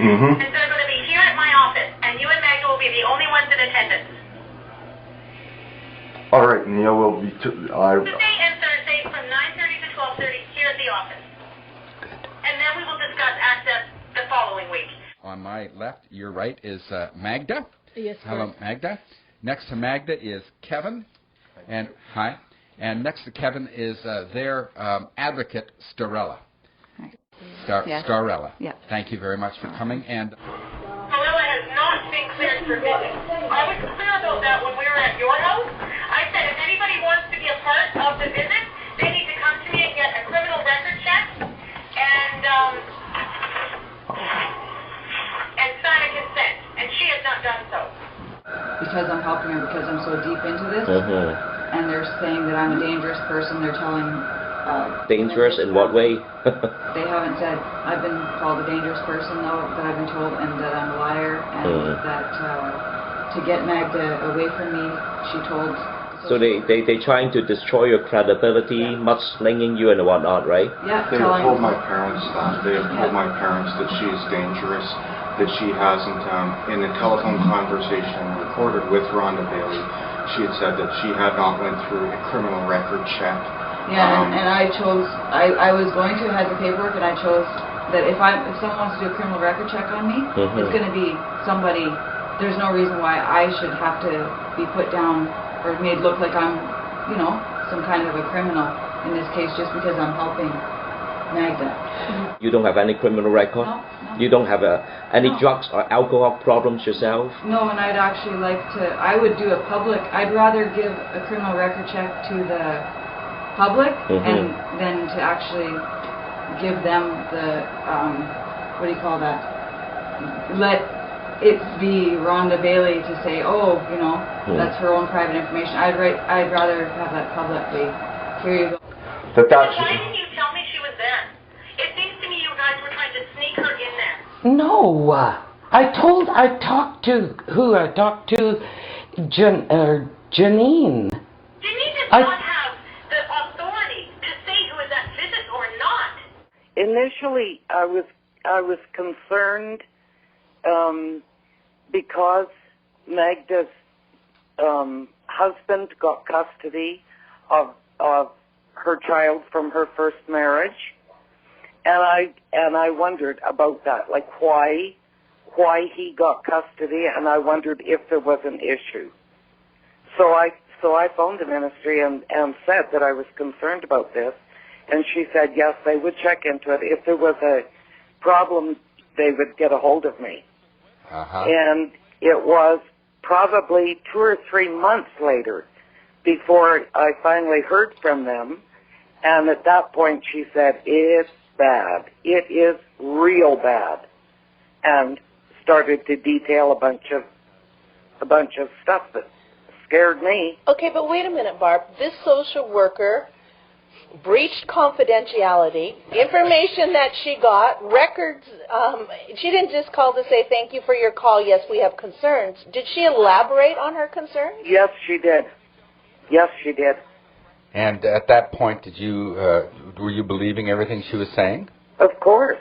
And they're going to be here at my office, and you and Magda will be the only ones in attendance. All right, Neil will be... Tuesday and Thursday from 9:30 to 12:30 here at the office. And then we will discuss access the following week. On my left, your right, is Magda. Yes, hello, Magda. Next to Magda is Kevin. And hi. And next to Kevin is their advocate, Starella. Starella. Yeah. Thank you very much for coming. And Starella has not been cleared for visit. I was clear about that when we were at your house. I said if anybody wants to be a part of the visit, they need to come to me and get a criminal record check and sign a consent. And she has not done so. Because I'm helping her, because I'm so deep into this, and they're saying that I'm a dangerous person. They're telling... dangerous in what way? They haven't said. I've been called a dangerous person, though, that I've been told, and that I'm a liar, and that to get Magda away from me, she told... So they trying to destroy your credibility, mudslinging you and whatnot, right? Yeah, They have told my parents that. They have told my parents that she is dangerous, that she hasn't, in a telephone conversation recorded with Rhonda Bailey, she had said that she had not went through a criminal record check. Yeah, and I chose, I was going to have the paperwork, and I chose that if someone wants to do a criminal record check on me, it's going to be somebody, there's no reason why I should have to be put down or made look like I'm, you know, some kind of a criminal in this case just because I'm helping Magda. You don't have any criminal record? No. You don't have any drugs or alcohol problems yourself? No, and I'd actually like to, I would do a public, I'd rather give a criminal record check to the public and then to actually give them the, what do you call that? Let it be Rhonda Bailey to say, oh, you know, that's her own private information. I'd rather have that publicly. Here you go. But that's... Why didn't you tell me she was there? It seems to me you guys were trying to sneak her in there. No, I talked to Janine. Janine does not have the authority to say who is at visit or not. Initially, I was concerned because Magda's husband got custody of her child from her first marriage, and I wondered about that, like why he got custody, and I wondered if there was an issue. So I phoned the ministry and said that I was concerned about this, and she said yes, they would check into it. If there was a problem, they would get a hold of me. And it was probably 2 or 3 months later before I finally heard from them, and at that point she said, it's bad. It is real bad. And started to detail a bunch of stuff that scared me. Okay, but wait a minute, Barb. This social worker breached confidentiality, information that she got, records. She didn't just call to say thank you for your call, yes, we have concerns. Did she elaborate on her concerns? Yes, she did. Yes, she did. And at that point, did you were you believing everything she was saying? Of course,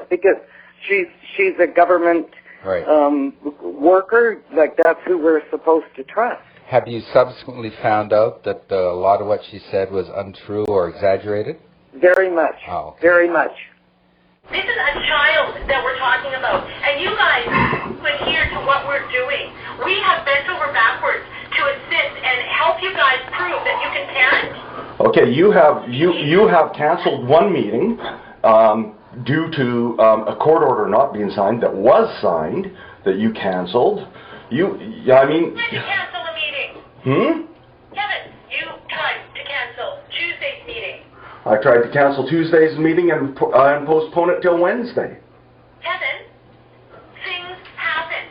because she's a government worker. Like, that's who we're supposed to trust. Have you subsequently found out that a lot of what she said was untrue or exaggerated? Very much. Oh, okay. Very much. This is a child that we're talking about, and you guys adhere to what we're doing. We have bent over backwards to assist and help you guys prove that you can parent. Okay, you have canceled one meeting due to a court order not being signed that was signed that you canceled. I mean. Did you cancel a meeting? Kevin, you tried to cancel Tuesday's meeting. I tried to cancel Tuesday's meeting and postpone it till Wednesday. Kevin, things happen.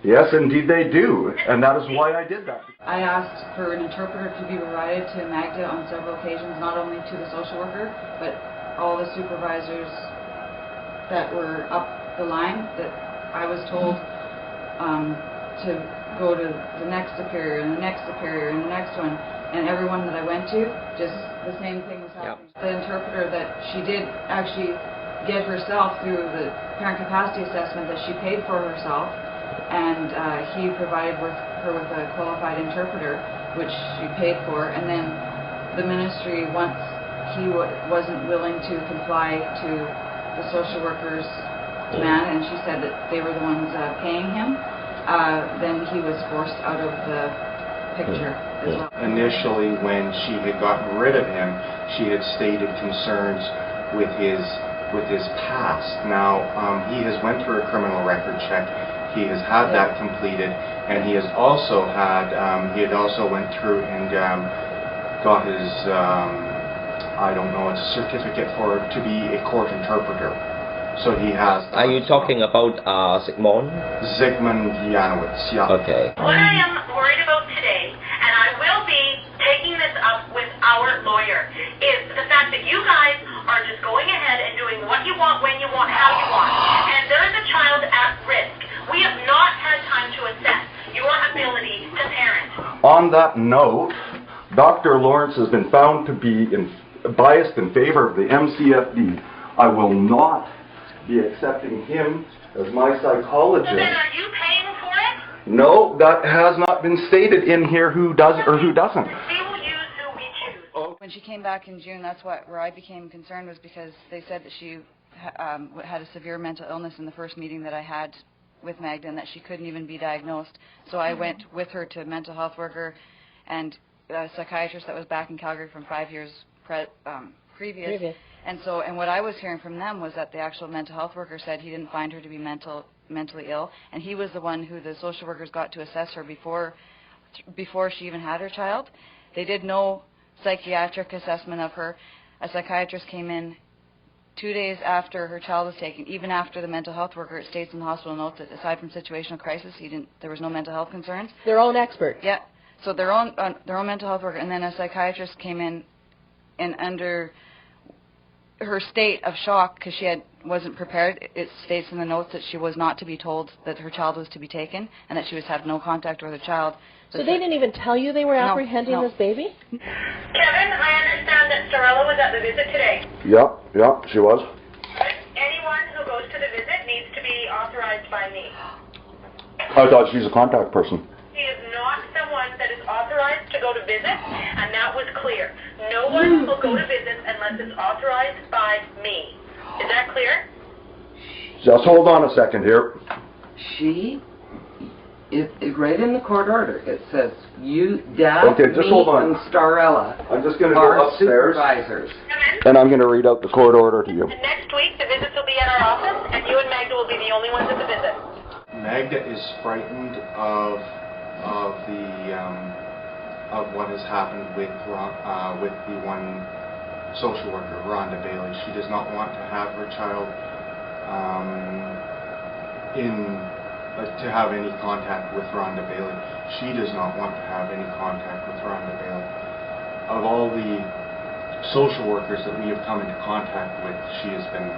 Yes, indeed they do, and that is why I did that. I asked for an interpreter to be provided to Magda on several occasions, not only to the social worker, but all the supervisors that were up the line, that I was told to go to the next superior and the next superior and the next one, and everyone that I went to, just the same thing was happening. The interpreter that she did actually get herself through the parent capacity assessment that she paid for herself, and he provided her with a qualified interpreter, which she paid for, and then the ministry, once he wasn't willing to comply to the social worker's demand, and she said that they were the ones paying him, then he was forced out of the picture as well. Initially, when she had gotten rid of him, she had stated concerns with his past. Now, he has went through a criminal record check. He has had that completed, and he has also had, he had also went through and got his, I don't know, it's a certificate to be a court interpreter. So he has. Are you talking about Zygmunt? Zygmunt Janowitz, yeah. Okay. What I am worried about today, and I will be taking this up with our lawyer, is the fact that you guys are just going ahead and doing what you want, when you want, how you want. And there is a child at risk. We have not had time to assess your ability to parent. On that note, Dr. Lawrence has been found to be biased in favor of the MCFD. I will not be accepting him as my psychologist. So then are you paying for it? No, that has not been stated in here who does or who doesn't. We will use who we choose. When she came back in June, that's where I became concerned, was because they said that she had a severe mental illness in the first meeting that I had with Magda, and that she couldn't even be diagnosed. So I went with her to a mental health worker and a psychiatrist that was back in Calgary from 5 years previous. And what I was hearing from them was that the actual mental health worker said he didn't find her to be mentally ill, and he was the one who the social workers got to assess her before she even had her child. They did no psychiatric assessment of her. A psychiatrist came in 2 days after her child was taken, even after the mental health worker. It states in the hospital notes that aside from situational crisis, there was no mental health concerns. Their own expert. Yeah. So their own mental health worker, and then a psychiatrist came in, and under her state of shock, because she wasn't prepared, it states in the notes that she was not to be told that her child was to be taken, and that she was to have no contact with her child. So they didn't even tell you they were apprehending this baby? Kevin, I understand that Starella was at the visit today. Yep, she was. Anyone who goes to the visit needs to be authorized by me. I thought she's a contact person. She is not someone that is authorized to go to visits, and that was clear. No one will go to visits unless it's authorized by me. Is that clear? Just hold on a second here. It right in the court order. It says you, Dad, Okay, just me, hold on. and Starella I'm just going to are go upstairs, supervisors. and I'm going to read out the court order to you. And next week, the visits will be at our office, and you and Magda will be the only ones at the visit. Magda is frightened of what has happened with the one social worker, Rhonda Bailey. She does not want to have her child to have any contact with Rhonda Bailey. She does not want to have any contact with Rhonda Bailey. Of all the social workers that we have come into contact with, she has been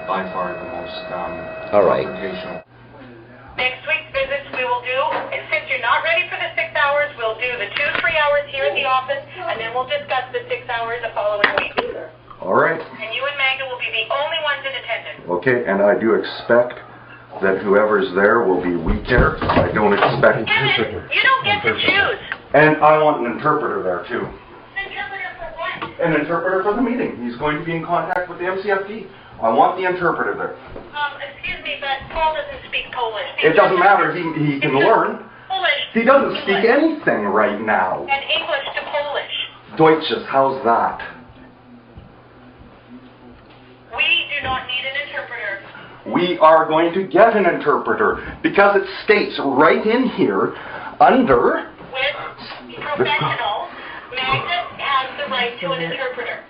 by far the most confrontational. Next week's visits we will do, and since you're not ready for the 6 hours, we'll do the 2-3 hours here at the office, and then we'll discuss the 6 hours the following week. All right. And you and Magda will be the only ones in attendance. Okay, and I do expect that whoever's there will be we care. I don't expect... Kevin, you don't get to choose. And I want an interpreter there, too. An interpreter for what? An interpreter for the meeting. He's going to be in contact with the MCFD. I want the interpreter there. Excuse me, but Paul doesn't speak Polish. It doesn't matter. He can learn. Polish. He doesn't speak anything right now. And English to Polish. Deutsches, how's that? We do not need an interpreter. We are going to get an interpreter because it states right in here under... With professionals, Magda has the right to an interpreter.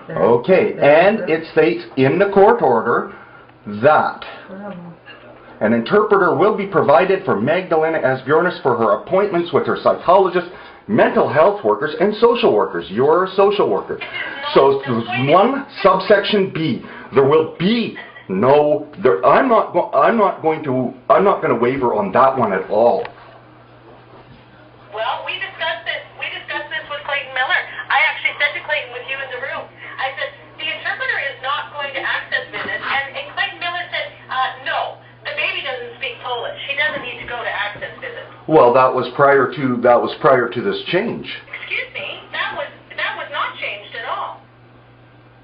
Okay, and it states in the court order that an interpreter will be provided for Magdalena Asbjornis for her appointments with her psychologist, mental health workers, and social workers. You're a social worker. So one subsection B, there will be no. I'm not going to waver on that one at all. Well, we discussed this. We discussed this with Clayton Miller. I actually said to Clayton with you in the room, I said, the interpreter is not going to access visits, and Well, that was prior to this change. Excuse me, that was not changed at all.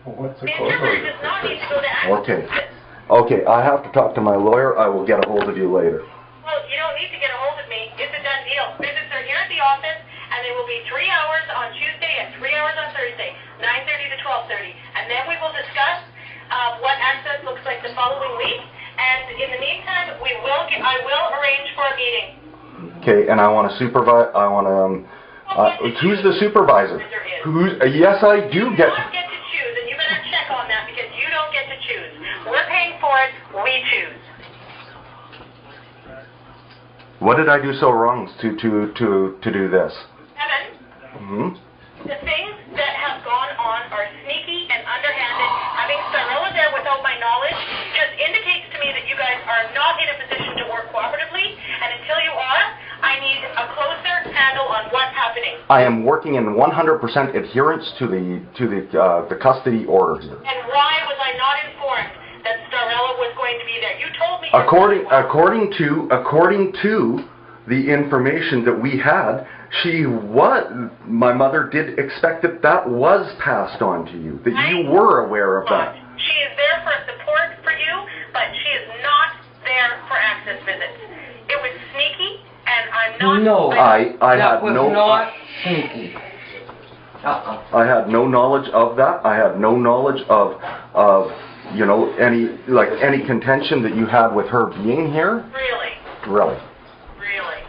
What's The interpreter does not need to go to Okay. access. Okay, I have to talk to my lawyer. I will get a hold of you later. Well, you don't need to get a hold of me. It's a done deal. Visits are here at the office, and they will be 3 hours on Tuesday and 3 hours on Thursday, 9:30 to 12:30. And then we will discuss what access looks like the following week. And in the meantime, I will arrange for a meeting. Okay, and I want to supervise. Who's the supervisor? Yes, I do You get. don't get to choose, and you better check on that because you don't get to choose. We're paying for it. We choose. What did I do so wrong to do this? Evan, the things that have gone on are sneaky and underhanded. Having Starella there without my knowledge just indicates to me that you guys are not in a position to work cooperatively, and until you are, I need a closer handle on what's happening. I am working in 100% adherence to the custody order here. And why was I not informed that Starella was going to be there? You told me. According to the information that we had, my mother did expect that was passed on to you, that you were aware of that. She is there for support for you, but she is not there for access visits. It was sneaky, and I'm not. No, that was not sneaky. I had no knowledge of that. I had no knowledge of any contention that you had with her being here. Really? Really. Really?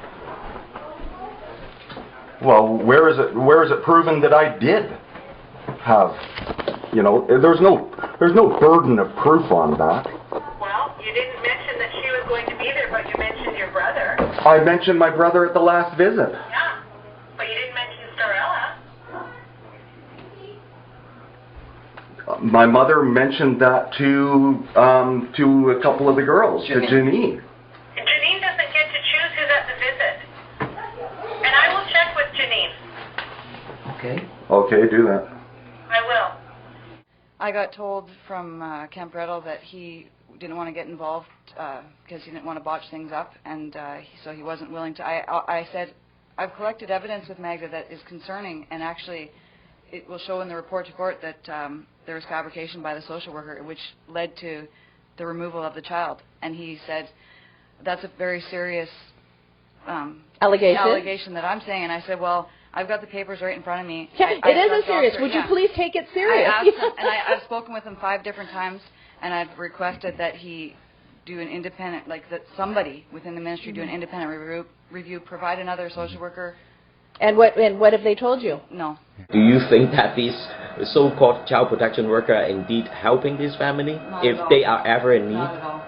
Well, where is it proven that I did have? There's no burden of proof on that. Well, you didn't mention that she was going to be there, but you mentioned your brother. I mentioned my brother at the last visit. Yeah, but you didn't mention Starella. My mother mentioned that to a couple of the girls, to Janine. Janine doesn't get to choose who's at the visit. And I will check with Janine. Okay. Okay, do that. I will. I got told from Camp Gretel that he didn't want to get involved because he didn't want to botch things up, and so he wasn't willing to. I said, I've collected evidence with Magda that is concerning, and actually it will show in the report to court that there was fabrication by the social worker, which led to the removal of the child. And he said, that's a very serious allegation that I'm saying. And I said, well, I've got the papers right in front of me. Yeah, it isn't serious. Would you please take it serious? I asked him, and I've spoken with him 5 different times, and I've requested that he do an independent, that somebody within the ministry do an independent review, provide another social worker. And what have they told you? No. Do you think that these so-called child protection workers are indeed helping this family Not if at all. they are ever in need? Not at all.